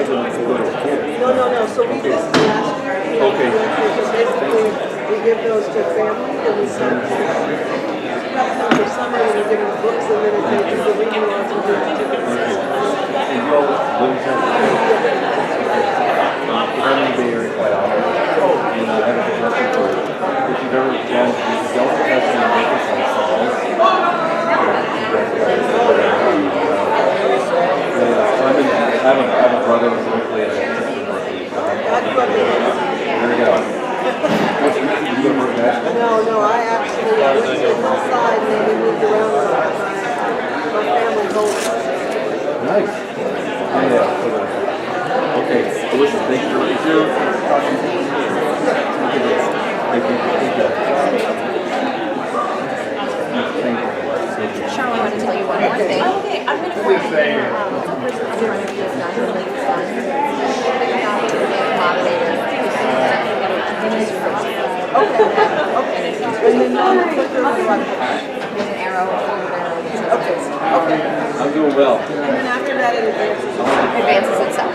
No. So we did this last year. Okay. So basically, we give those to families and we send them for summer and we give them books and then they do the reading lots and do activities. I'm in the Bay Area quite often, and I have a suggestion for you. If you've ever gone to the Delta Festival and Vegas on Falls, I have a brother who's locally at a Christian birthday. There we go. What's your message? You go to North Nashville? No, I actually went to the hillside and then we moved around a lot. My family home. Nice. Yeah. Okay, delicious. Thank you. Thank you. Charlie, I want to tell you one more thing. Okay, I'm going to put in here. Okay. And then on the clicker on the right. There's an arrow over there. Okay. I'm doing well. And then after that it advances. Advances itself.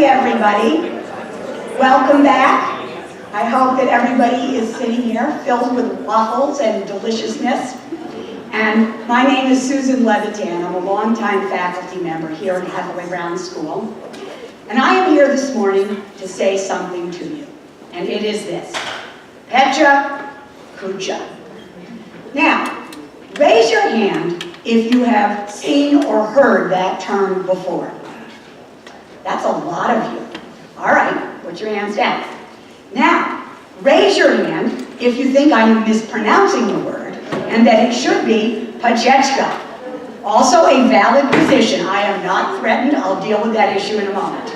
Everybody. Welcome back. I hope that everybody is sitting here filled with waffles and deliciousness. And my name is Susan Levitan. I'm a longtime faculty member here at Hathaway Brown School. And I am here this morning to say something to you. And it is this. Pecha Kucha. Now, raise your hand if you have seen or heard that term before. That's a lot of you. All right, put your hands down. Now, raise your hand if you think I'm mispronouncing the word and that it should be Pachechka. Also a valid position. I am not threatened. I'll deal with that issue in a moment.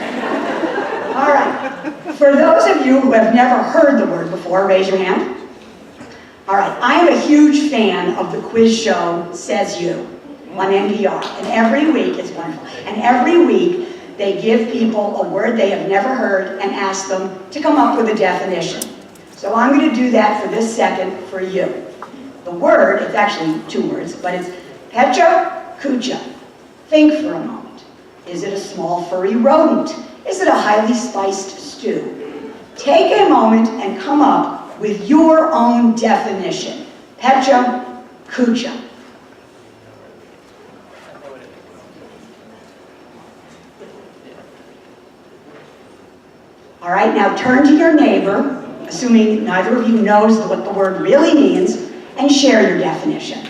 All right. For those of you who have never heard the word before, raise your hand. All right. I am a huge fan of the quiz show Says You on NPR. And every week, it's wonderful. And every week, they give people a word they have never heard and ask them to come up with a definition. So I'm going to do that for this second for you. The word, it's actually two words, but it's Pecha Kucha. Think for a moment. Is it a small furry rodent? Is it a highly spiced stew? Take a moment and come up with your own definition. Pecha Kucha. All right, now turn to your neighbor, assuming neither of you knows what the word really means, and share your definition. I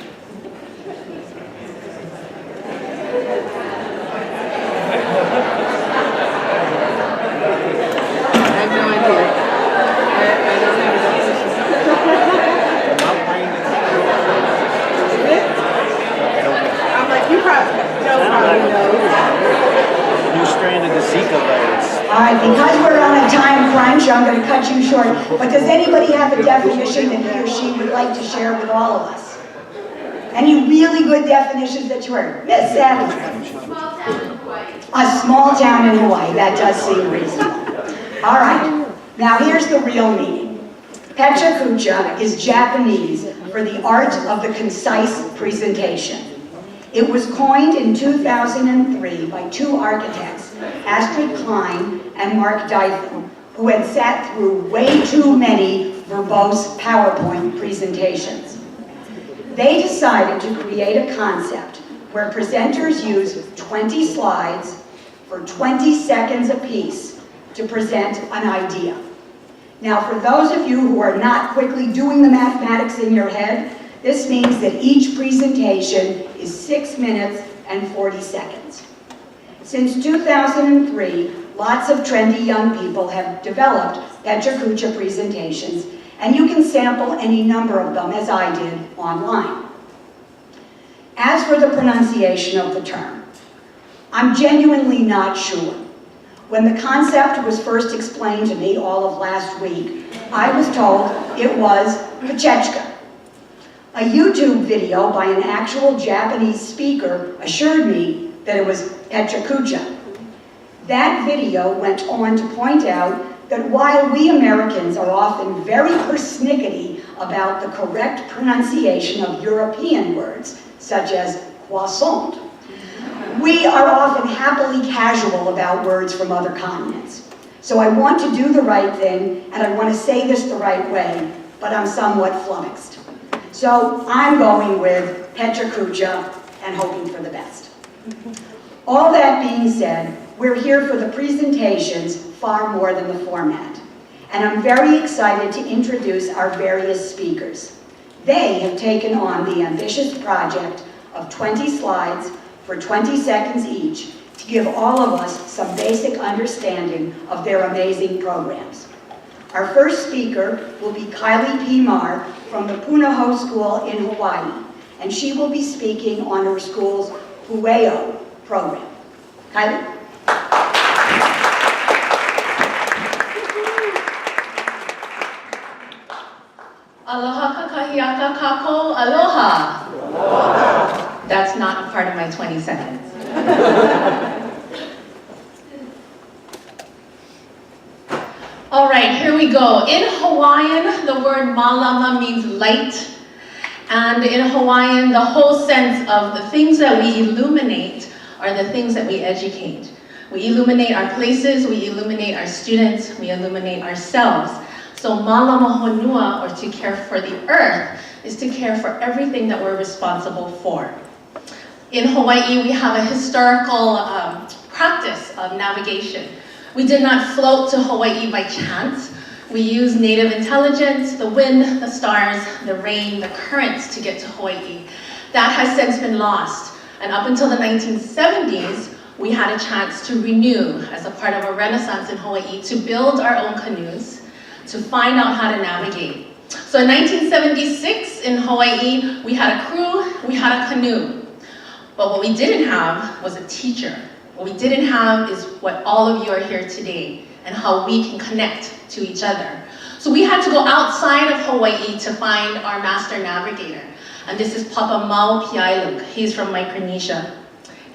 have no idea. I don't have a definition. I'm like, you probably know. New strand of the Zika virus. All right, because we're on a time crunch, I'm going to cut you short. But does anybody have a definition that he or she would like to share with all of us? Any really good definitions that you heard? Miss Sadler. Small town in Hawaii. A small town in Hawaii. That does seem reasonable. All right. Now here's the real meaning. Pecha Kucha is Japanese for the art of the concise presentation. It was coined in 2003 by two architects, Astrid Klein and Mark Dytham, who had sat through way too many verbose PowerPoint presentations. They decided to create a concept where presenters use 20 slides for 20 seconds apiece to present an idea. Now, for those of you who are not quickly doing the mathematics in your head, this means that each presentation is 6 minutes and 40 seconds. Since 2003, lots of trendy young people have developed Pecha Kucha presentations, and you can sample any number of them, as I did, online. As for the pronunciation of the term, I'm genuinely not sure. When the concept was first explained to me all of last week, I was told it was Pechechka. A YouTube video by an actual Japanese speaker assured me that it was Pecha Kucha. That video went on to point out that while we Americans are often very persnickety about the correct pronunciation of European words, such as croissant, we are often happily casual about words from other continents. So I want to do the right thing, and I want to say this the right way, but I'm somewhat flummoxed. So I'm going with Pecha Kucha and hoping for the best. All that being said, we're here for the presentations far more than the format. And I'm very excited to introduce our various speakers. They have taken on the ambitious project of 20 slides for 20 seconds each to give all of us some basic understanding of their amazing programs. Our first speaker will be Kylie P. Marr from the Punahou School in Hawaii, and she will be speaking on her school's Pueo program. Kylie? Aloha kakahiaka kako, aloha. That's not a part of my 20 seconds. All right, here we go. In Hawaiian, the word malama means light. And in Hawaiian, the whole sense of the things that we illuminate are the things that we educate. We illuminate our places, we illuminate our students, we illuminate ourselves. So Malama Honua, or to care for the earth, is to care for everything that we're responsible for. In Hawaii, we have a historical practice of navigation. We did not float to Hawaii by chance. We used native intelligence, the wind, the stars, the rain, the currents to get to Hawaii. That has since been lost. And up until the 1970s, we had a chance to renew as a part of a renaissance in Hawaii to build our own canoes, to find out how to navigate. So in 1976 in Hawaii, we had a crew, we had a canoe. But what we didn't have was a teacher. What we didn't have is what all of you are here today and how we can connect to each other. So we had to go outside of Hawaii to find our master navigator. And this is Papa Mau Piailuk. He's from Micronesia.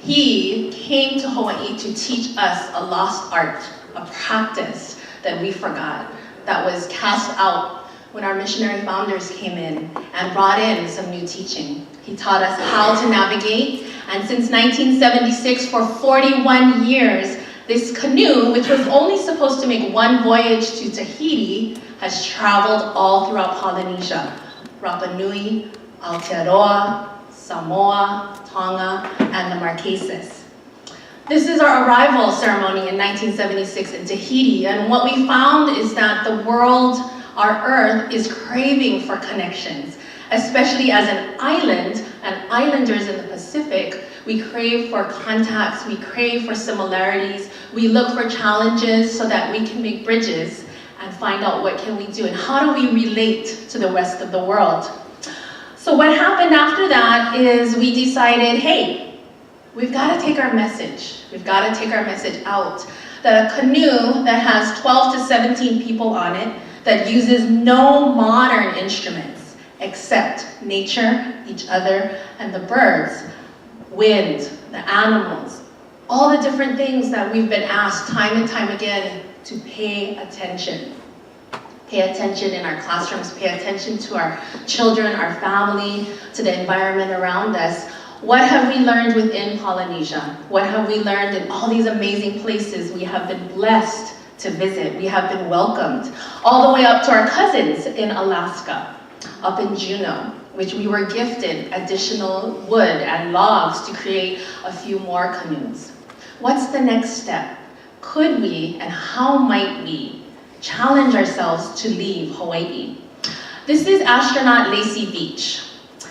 He came to Hawaii to teach us a lost art, a practice that we forgot, that was cast out when our missionary founders came in and brought in some new teaching. He taught us how to navigate, and since 1976, for 41 years, this canoe, which was only supposed to make one voyage to Tahiti, has traveled all throughout Polynesia, Rapa Nui, Aotearoa, Samoa, Tonga, and the Marquesas. This is our arrival ceremony in 1976 in Tahiti, and what we found is that the world, our Earth, is craving for connections, especially as an island, and islanders in the Pacific. We crave for contacts, we crave for similarities, we look for challenges so that we can make bridges and find out what can we do and how do we relate to the rest of the world. So what happened after that is we decided, hey, we've got to take our message. We've got to take our message out. That a canoe that has 12 to 17 people on it, that uses no modern instruments except nature, each other, and the birds, wind, the animals, all the different things that we've been asked time and time again to pay attention. Pay attention in our classrooms, pay attention to our children, our family, to the environment around us. What have we learned within Polynesia? What have we learned in all these amazing places we have been blessed to visit? We have been welcomed. All the way up to our cousins in Alaska, up in Juneau, which we were gifted additional wood and logs to create a few more canoes. What's the next step? Could we, and how might we, challenge ourselves to leave Hawaii? This is astronaut Lacey Beach.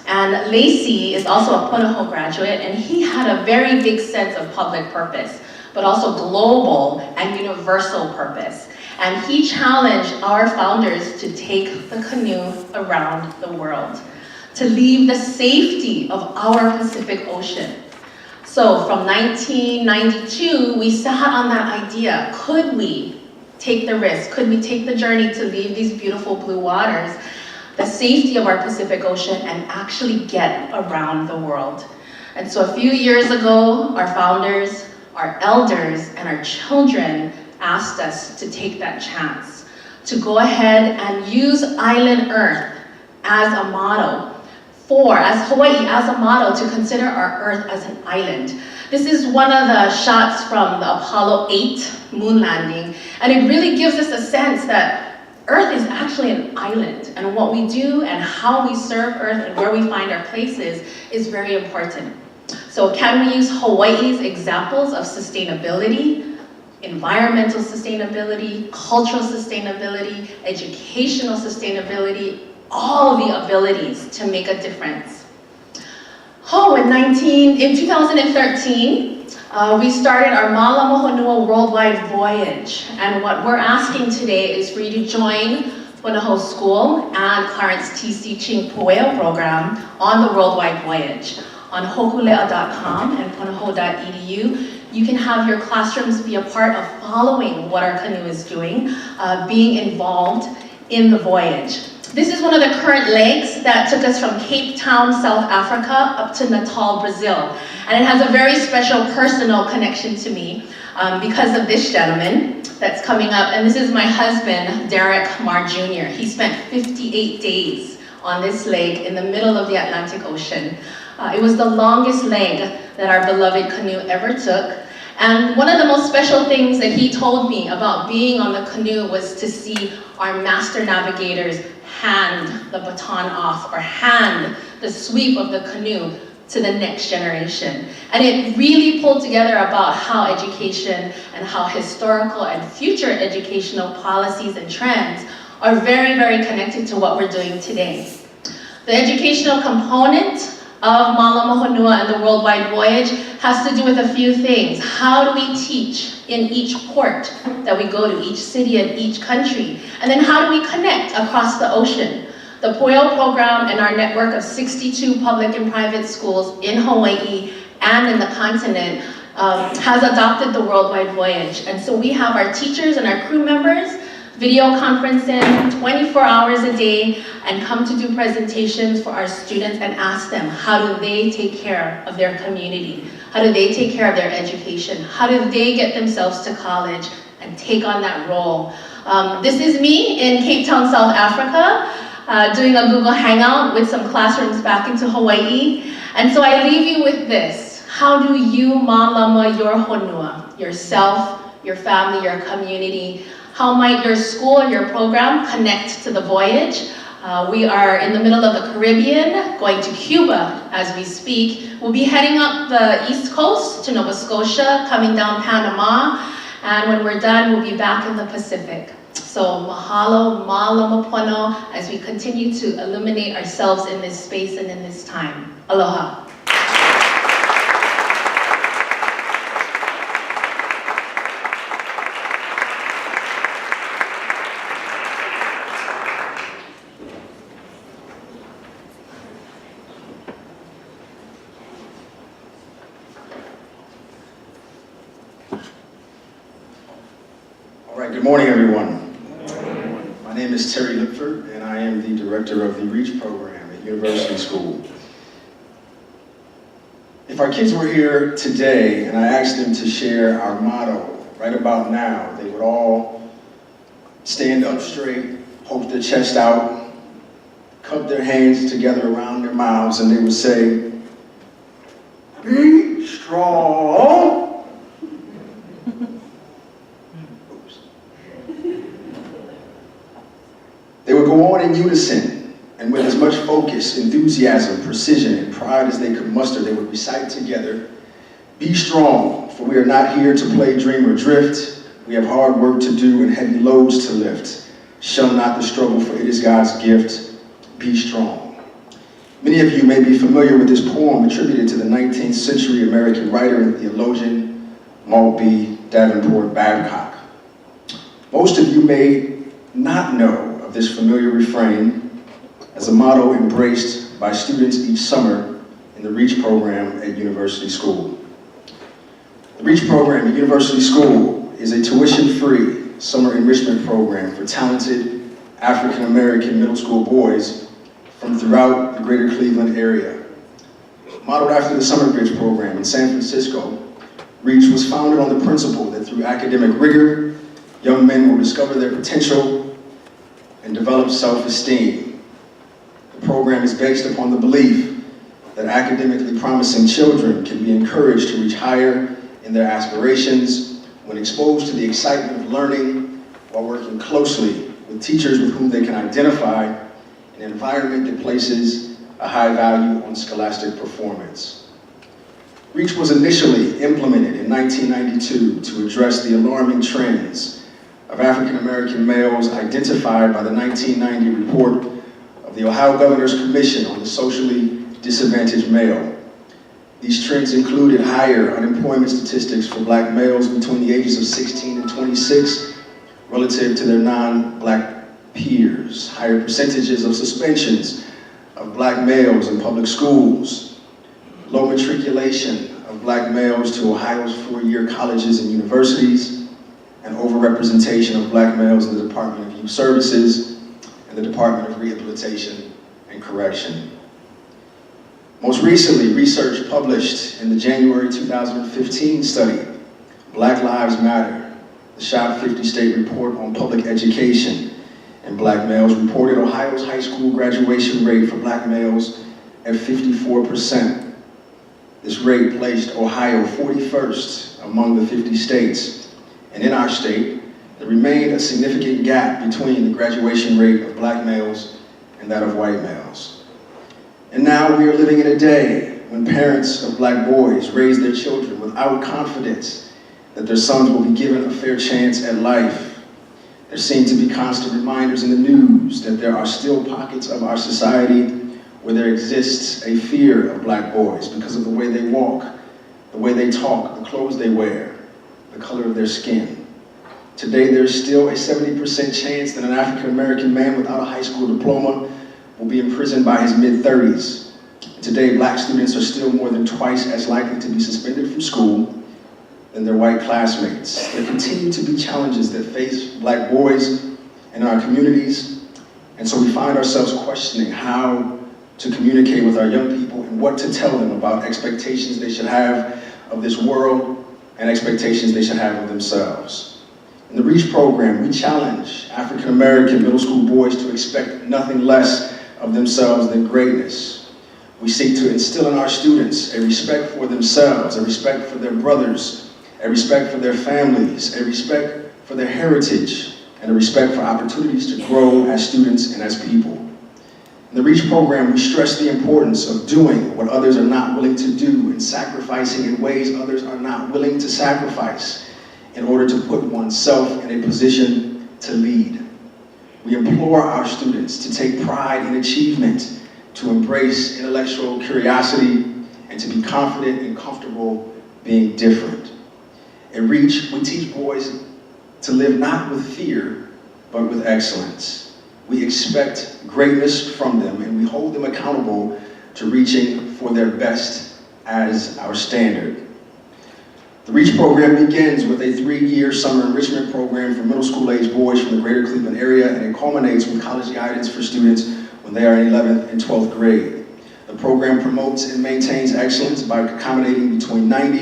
And Lacey is also a Punahou graduate, and he had a very big sense of public purpose. but also global and universal purpose. And he challenged our founders to take the canoe around the world, to leave the safety of our Pacific Ocean. So from 1992, we sat on that idea. Could we take the risk? Could we take the journey to leave these beautiful blue waters, the safety of our Pacific Ocean, and actually get around the world? And so a few years ago, our founders, our elders, and our children asked us to take that chance, to go ahead and use Island Earth as a model, as Hawaii as a model, to consider our Earth as an island. This is one of the shots from the Apollo 8 moon landing, and it really gives us a sense that Earth is actually an island, and what we do and how we serve Earth and where we find our places is very important. So can we use Hawaii's examples of sustainability, environmental sustainability, cultural sustainability, educational sustainability, all the abilities to make a difference? In 2013, we started our Malama Honua worldwide voyage. And what we're asking today is for you to join Punahou School and Clarence TC Ching Pueo program on the worldwide voyage. On hokulea.com and punahou.edu, you can have your classrooms be a part of following what our canoe is doing, being involved in the voyage. This is one of the current legs that took us from Cape Town, South Africa, up to Natal, Brazil. And it has a very special personal connection to me because of this gentleman that's coming up. And this is my husband, Derek Marr Jr. He spent 58 days on this leg in the middle of the Atlantic Ocean. It was the longest leg that our beloved canoe ever took. And one of the most special things that he told me about being on the canoe was to see our master navigators hand the baton off, or hand the sweep of the canoe to the next generation. And it really pulled together about how education and how historical and future educational policies and trends are very, very connected to what we're doing today. The educational component of Malama Honua and the worldwide voyage has to do with a few things. How do we teach in each port that we go to, each city and each country? And then how do we connect across the ocean? The Pueo program and our network of 62 public and private schools in Hawaii and in the continent has adopted the worldwide voyage. And so we have our teachers and our crew members video conferencing 24 hours a day and come to do presentations for our students and ask them, how do they take care of their community? How do they take care of their education? How do they get themselves to college and take on that role? This is me in Cape Town, South Africa, doing a Google Hangout with some classrooms back into Hawaii. And so I leave you with this. How do you malama your honua, yourself, your family, your community? How might your school, your program connect to the voyage? We are in the middle of the Caribbean, going to Cuba as we speak. We'll be heading up the East Coast to Nova Scotia, coming down Panama, and when we're done, we'll be back in the Pacific. So mahalo, malama pono, as we continue to illuminate ourselves in this space and in this time. Aloha. Good morning, everyone. My name is Terry Lipford, and I am the director of the REACH program at University School. If our kids were here today and I asked them to share our motto right about now, they would all stand up straight, hold their chest out, cup their hands together around their mouths, and they would say, "Be strong." They would go on in unison, and with as much focus, enthusiasm, precision, and pride as they could muster, they would recite together, "Be strong, for we are not here to play, dream, or drift. We have hard work to do and heavy loads to lift. Shun not the struggle, for it is God's gift. Be strong." Many of you may be familiar with this poem attributed to the 19th century American writer and theologian, Maltby, Davenport, Babcock. Most of you may not know of this familiar refrain as a motto embraced by students each summer in the REACH program at University School. The REACH program at University School is a tuition-free summer enrichment program for talented African-American middle school boys from throughout the greater Cleveland area. Modeled after the Summer Bridge program in San Francisco, REACH was founded on the principle that through academic rigor, young men will discover their potential and develop self-esteem. The program is based upon the belief that academically promising children can be encouraged to reach higher in their aspirations when exposed to the excitement of learning while working closely with teachers with whom they can identify an environment that places a high value on scholastic performance. REACH was initially implemented in 1992 to address the alarming trends of African American males identified by the 1990 report of the Ohio Governor's Commission on the Socially Disadvantaged Male. These trends included higher unemployment statistics for Black males between the ages of 16 and 26 relative to their non-Black peers, higher percentages of suspensions of Black males in public schools, low matriculation of Black males to Ohio's four-year colleges and universities, and overrepresentation of Black males in the Department of Youth Services and the Department of Rehabilitation and Correction. Most recently, research published in the January 2015 study, Black Lives Matter, the SHOP 50 State Report on Public Education and Black Males, reported Ohio's high school graduation rate for Black males at 54%. This rate placed Ohio 41st among the 50 states, and in our state, there remained a significant gap between the graduation rate of Black males and that of white males. And now we are living in a day when parents of Black boys raise their children without confidence that their sons will be given a fair chance at life. There seem to be constant reminders in the news that there are still pockets of our society where there exists a fear of Black boys because of the way they walk, the way they talk, the clothes they wear, the color of their skin. Today, there's still a 70% chance that an African American man without a high school diploma will be imprisoned by his mid-30s. Today, Black students are still more than twice as likely to be suspended from school than their white classmates. There continue to be challenges that face Black boys in our communities, and so we find ourselves questioning how to communicate with our young people and what to tell them about expectations they should have of this world and expectations they should have of themselves. In the REACH program, we challenge African American middle school boys to expect nothing less of themselves than greatness. We seek to instill in our students a respect for themselves, a respect for their brothers, a respect for their families, a respect for their heritage, and a respect for opportunities to grow as students and as people. In the REACH program, we stress the importance of doing what others are not willing to do and sacrificing in ways others are not willing to sacrifice in order to put oneself in a position to lead. We implore our students to take pride in achievement, to embrace intellectual curiosity, and to be confident and comfortable being different. At REACH, we teach boys to live not with fear, but with excellence. We expect greatness from them, and we hold them accountable to reaching for their best as our standard. The REACH program begins with a 3-year summer enrichment program for middle school age boys from the greater Cleveland area, and it culminates with college guidance for students when they are in 11th and 12th grade. The program promotes and maintains excellence by accommodating between 90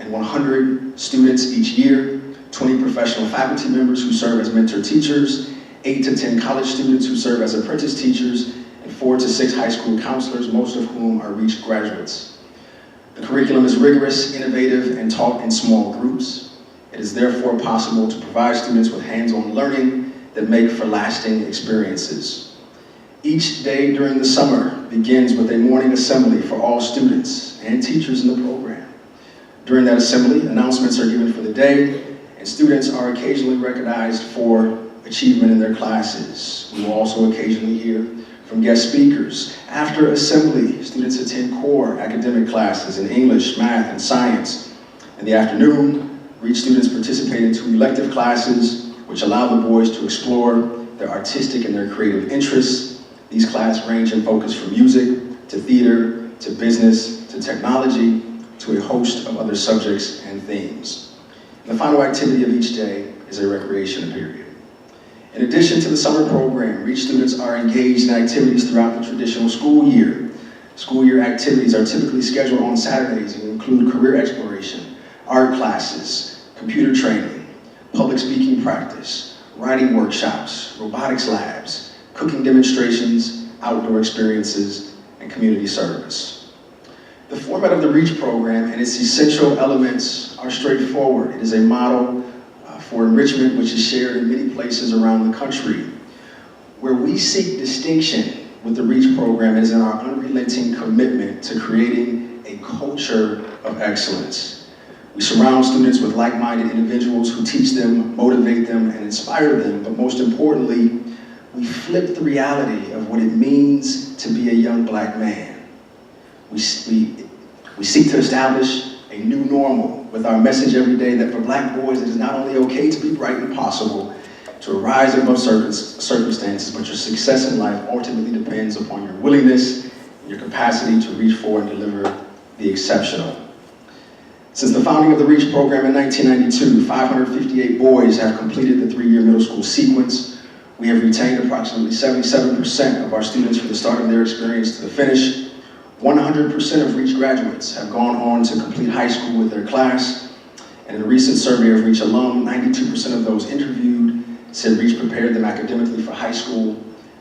and 100 students each year, 20 professional faculty members who serve as mentor teachers, 8 to 10 college students who serve as apprentice teachers, and 4 to 6 high school counselors, most of whom are REACH graduates. The curriculum is rigorous, innovative, and taught in small groups. It is therefore possible to provide students with hands-on learning that make for lasting experiences. Each day during the summer begins with a morning assembly for all students and teachers in the program. During that assembly, announcements are given for the day, and students are occasionally recognized for achievement in their classes. We will also occasionally hear from guest speakers. After assembly, students attend core academic classes in English, math, and science. In the afternoon, REACH students participate in 2 elective classes, which allow the boys to explore their artistic and their creative interests. These classes range in focus from music, to theater, to business, to technology, to a host of other subjects and themes. And the final activity of each day is a recreation period. In addition to the summer program, REACH students are engaged in activities throughout the traditional school year. School year activities are typically scheduled on Saturdays and include career exploration, art classes, computer training, public speaking practice, writing workshops, robotics labs, cooking demonstrations, outdoor experiences, and community service. The format of the REACH program and its essential elements are straightforward. It is a model for enrichment which is shared in many places around the country. Where we seek distinction with the REACH program is in our unrelenting commitment to creating a culture of excellence. We surround students with like-minded individuals who teach them, motivate them, and inspire them, but most importantly, we flip the reality of what it means to be a young black man. We seek to establish a new normal with our message every day that for black boys it is not only okay to be bright and possible, to rise above circumstances, but your success in life ultimately depends upon your willingness and your capacity to reach for and deliver the exceptional. Since the founding of the REACH program in 1992, 558 boys have completed the 3-year middle school sequence. We have retained approximately 77% of our students from the start of their experience to the finish. 100% of REACH graduates have gone on to complete high school with their class. And in a recent survey of REACH alum, 92% of those interviewed said REACH prepared them academically for high school.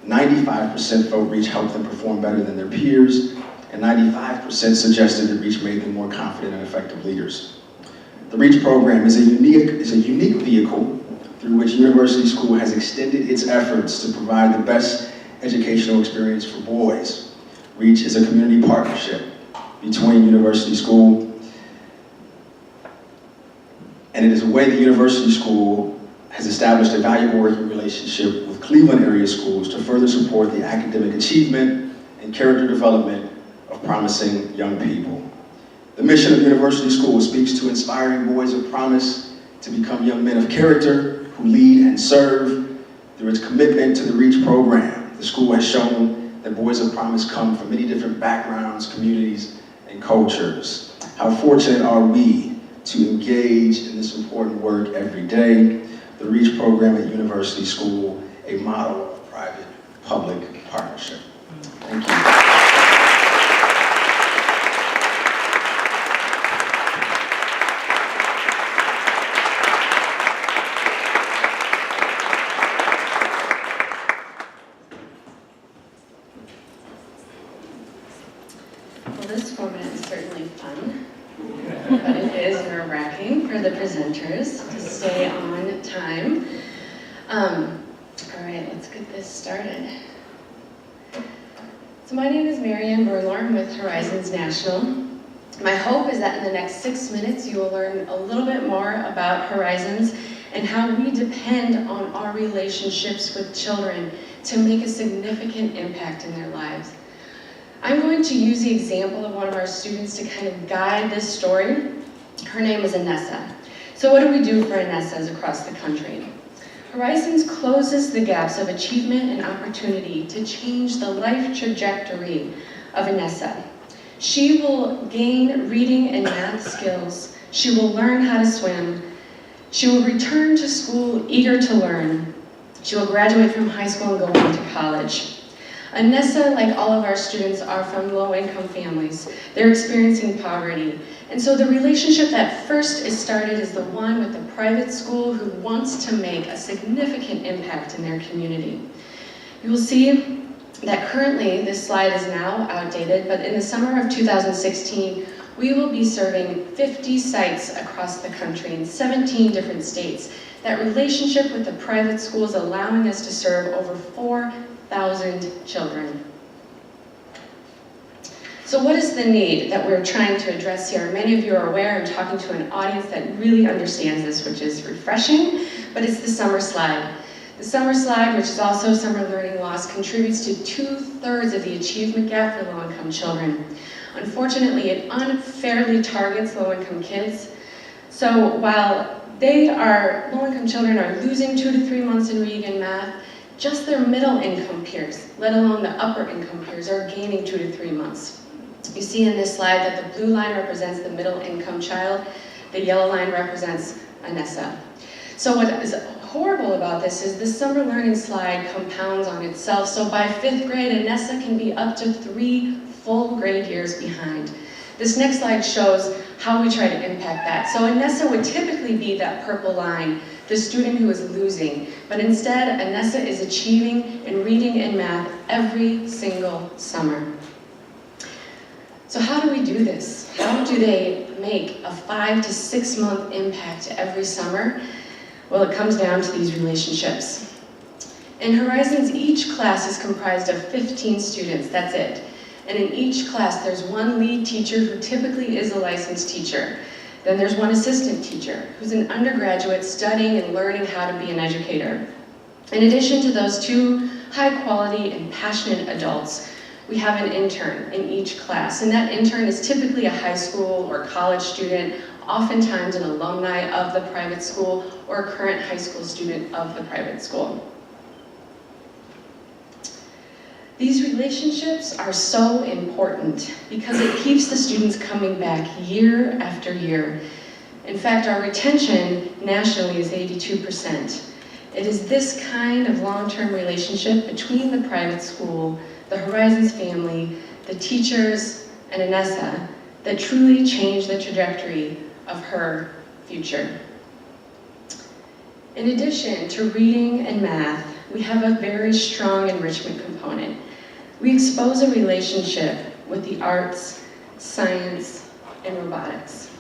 95% felt REACH helped them perform better than their peers. And 95% suggested that REACH made them more confident and effective leaders. The REACH program is a unique vehicle through which University School has extended its efforts to provide the best educational experience for boys. REACH is a community partnership between University School, and it is a way that University School has established a valuable working relationship with Cleveland area schools to further support the academic achievement and character development of promising young people. The mission of University School speaks to inspiring boys of promise to become young men of character who lead and serve. Through its commitment to the REACH program, the school has shown that boys of promise come from many different backgrounds, communities, and cultures. How fortunate are we to engage in this important work every day? The REACH program at University School, a model of private-public partnership. Thank you. This format is certainly fun, but it is nerve-wracking for the presenters to stay on time. All right, let's get this started. So my name is Marianne Burlor. I'm with Horizons National. My hope is that in the next 6 minutes you will learn a little bit more about Horizons and how we depend on our relationships with children to make a significant impact in their lives. I'm going to use the example of one of our students to kind of guide this story. Her name is Anessa. So what do we do for Anessas across the country? Horizons closes the gaps of achievement and opportunity to change the life trajectory of Anessa. She will gain reading and math skills. She will learn how to swim. She will return to school eager to learn. She will graduate from high school and go on to college. Anessa, like all of our students, are from low-income families. They're experiencing poverty. And so the relationship that first is started is the one with the private school who wants to make a significant impact in their community. You will see that currently, this slide is now outdated, but in the summer of 2016, we will be serving 50 sites across the country in 17 different states. That relationship with the private school is allowing us to serve over 4,000 children. So what is the need that we're trying to address here? Many of you are aware I'm talking to an audience that really understands this, which is refreshing, but it's the summer slide. The summer slide, which is also summer learning loss, contributes to 2/3 of the achievement gap for low-income children. Unfortunately, it unfairly targets low-income kids. So while low-income children are losing 2 to 3 months in reading and math, just their middle-income peers, let alone the upper-income peers, are gaining 2 to 3 months. You see in this slide that the blue line represents the middle-income child, the yellow line represents ANESA. So what is horrible about this is the summer learning slide compounds on itself. So by 5th grade, ANESA can be up to 3 full grade years behind. This next slide shows how we try to impact that. So ANESA would typically be that purple line, the student who is losing. But instead, ANESA is achieving in reading and math every single summer. So how do we do this? How do they make a 5 to 6 month impact every summer? Well, it comes down to these relationships. In Horizons, each class is comprised of 15 students, that's it. And in each class, there's one lead teacher who typically is a licensed teacher. Then there's one assistant teacher who's an undergraduate studying and learning how to be an educator. In addition to those 2 high quality and passionate adults, we have an intern in each class. And that intern is typically a high school or college student, oftentimes an alumni of the private school or a current high school student of the private school. These relationships are so important because it keeps the students coming back year after year. In fact, our retention nationally is 82%. It is this kind of long-term relationship between the private school, the Horizons family, the teachers, and ANESA that truly changed the trajectory of her future. In addition to reading and math, we have a very strong enrichment component. We expose a relationship with the arts, science, and robotics.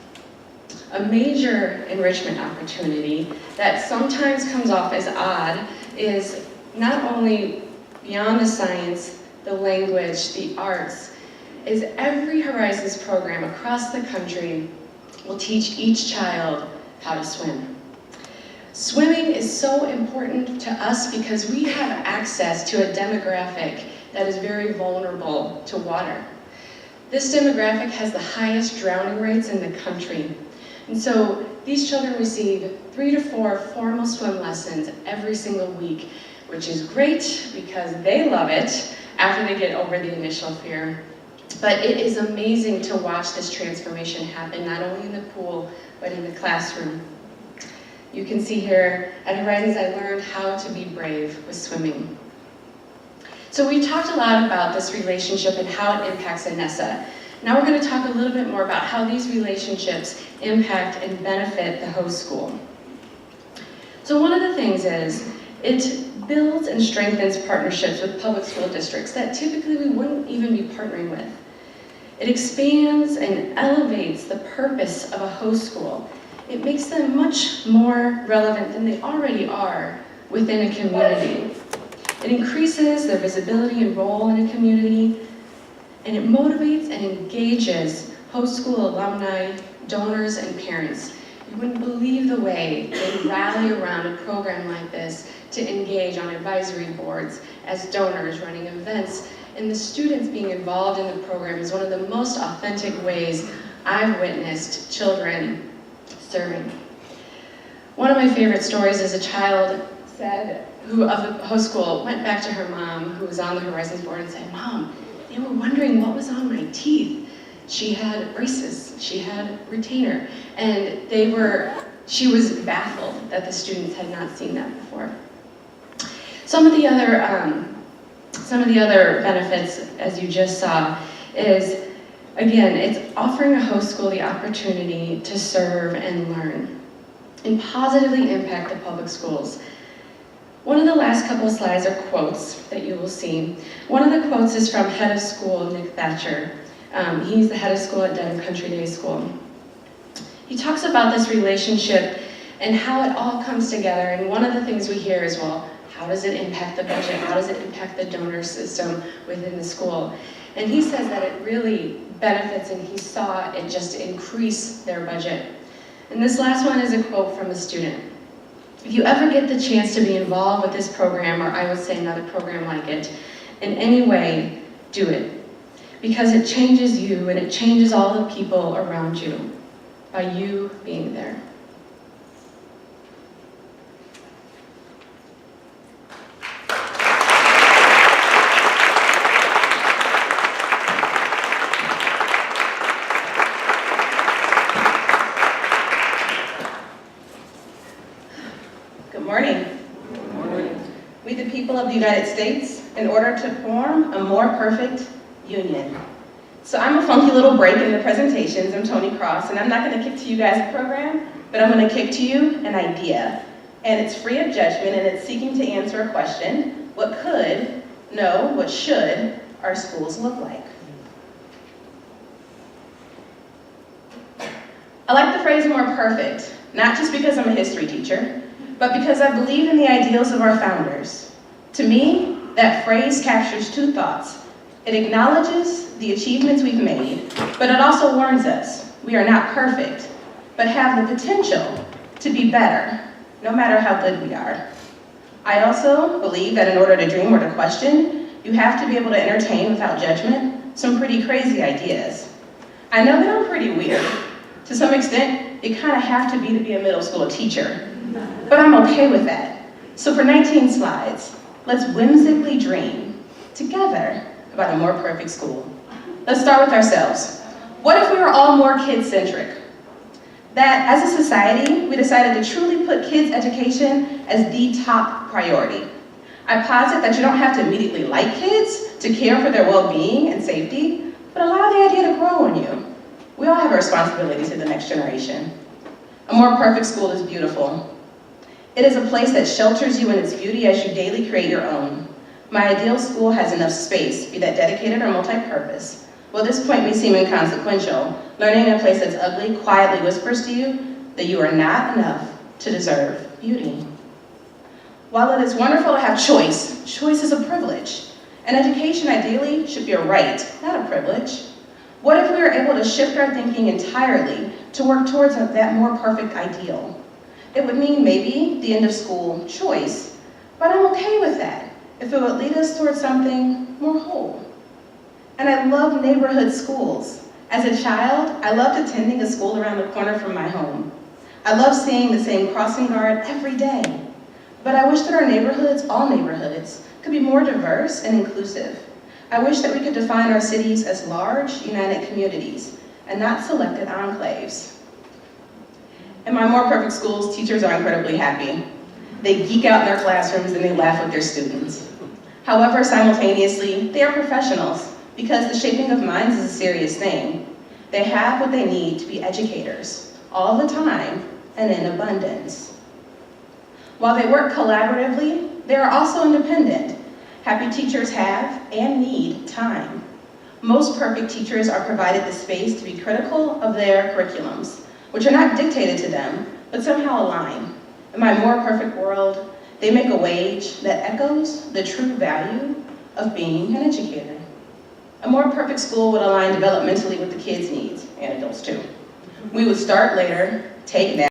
A major enrichment opportunity that sometimes comes off as odd is not only beyond the science, the language, the arts, is every Horizons program across the country will teach each child how to swim. Swimming is so important to us because we have access to a demographic that is very vulnerable to water. This demographic has the highest drowning rates in the country. And so these children receive 3 to 4 formal swim lessons every single week, which is great because they love it after they get over the initial fear. But it is amazing to watch this transformation happen, not only in the pool, but in the classroom. You can see here, at Horizons, I learned how to be brave with swimming. So we talked a lot about this relationship and how it impacts ANESA. Now we're going to talk a little bit more about how these relationships impact and benefit the host school. So one of the things is, it builds and strengthens partnerships with public school districts that typically we wouldn't even be partnering with. It expands and elevates the purpose of a host school. It makes them much more relevant than they already are within a community. It increases their visibility and role in a community, and it motivates and engages host school alumni, donors, and parents. You wouldn't believe the way they rally around a program like this to engage on advisory boards as donors, running events, and the students being involved in the program is one of the most authentic ways I've witnessed children serving. One of my favorite stories is a child who of the host school went back to her mom, who was on the Horizons board, and said, "Mom, they were wondering what was on my teeth." She had braces, she had retainer, and she was baffled that the students had not seen that before. Some of the other benefits, as you just saw, is, again, it's offering a host school the opportunity to serve and learn and positively impact the public schools. One of the last couple of slides are quotes that you will see. One of the quotes is from head of school, Nick Thatcher. He's the head of school at Dedham Country Day School. He talks about this relationship and how it all comes together, and one of the things we hear is, well, how does it impact the budget? How does it impact the donor system within the school? And he says that it really benefits, and he saw it just increase their budget. And this last one is a quote from a student. If you ever get the chance to be involved with this program, or I would say another program like it, in any way, do it. Because it changes you and it changes all the people around you. by you being there. Good morning. Good morning. We, the people of the United States, in order to form a more perfect union. So I'm a funky little break in the presentations. I'm Toni Cross, and I'm not going to kick to you guys a program, but I'm going to kick to you an idea. And it's free of judgment, and it's seeking to answer a question: what could, no, what should our schools look like? I like the phrase more perfect, not just because I'm a history teacher, but because I believe in the ideals of our founders. To me, that phrase captures two thoughts. It acknowledges the achievements we've made, but it also warns us we are not perfect, but have the potential to be better, no matter how good we are. I also believe that in order to dream or to question, you have to be able to entertain without judgment some pretty crazy ideas. I know that I'm pretty weird. To some extent, you kind of have to be a middle school teacher, but I'm okay with that. So for 19 slides, let's whimsically dream together about a more perfect school. Let's start with ourselves. What if we were all more kid-centric? That as a society, we decided to truly put kids' education as the top priority. I posit that you don't have to immediately like kids to care for their well-being and safety, but allow the idea to grow on you. We all have a responsibility to the next generation. A more perfect school is beautiful. It is a place that shelters you in its beauty as you daily create your own. My ideal school has enough space, be that dedicated or multi-purpose. While this point may seem inconsequential, learning in a place that's ugly quietly whispers to you that you are not enough to deserve beauty. While it is wonderful to have choice is a privilege. And education ideally should be a right, not a privilege. What if we were able to shift our thinking entirely to work towards that more perfect ideal? It would mean maybe the end of school choice, but I'm okay with that if it would lead us towards something more whole. And I love neighborhood schools. As a child, I loved attending a school around the corner from my home. I love seeing the same crossing guard every day. But I wish that our neighborhoods, all neighborhoods, could be more diverse and inclusive. I wish that we could define our cities as large, united communities, and not selected enclaves. In my more perfect schools, teachers are incredibly happy. They geek out in their classrooms and they laugh with their students. However, simultaneously, they are professionals because the shaping of minds is a serious thing. They have what they need to be educators, all the time and in abundance. While they work collaboratively, they are also independent. Happy teachers have and need time. Most perfect teachers are provided the space to be critical of their curriculums, which are not dictated to them, but somehow align. In my more perfect world, they make a wage that echoes the true value of being an educator. A more perfect school would align developmentally with the kids' needs, and adults too. We would start later, take now.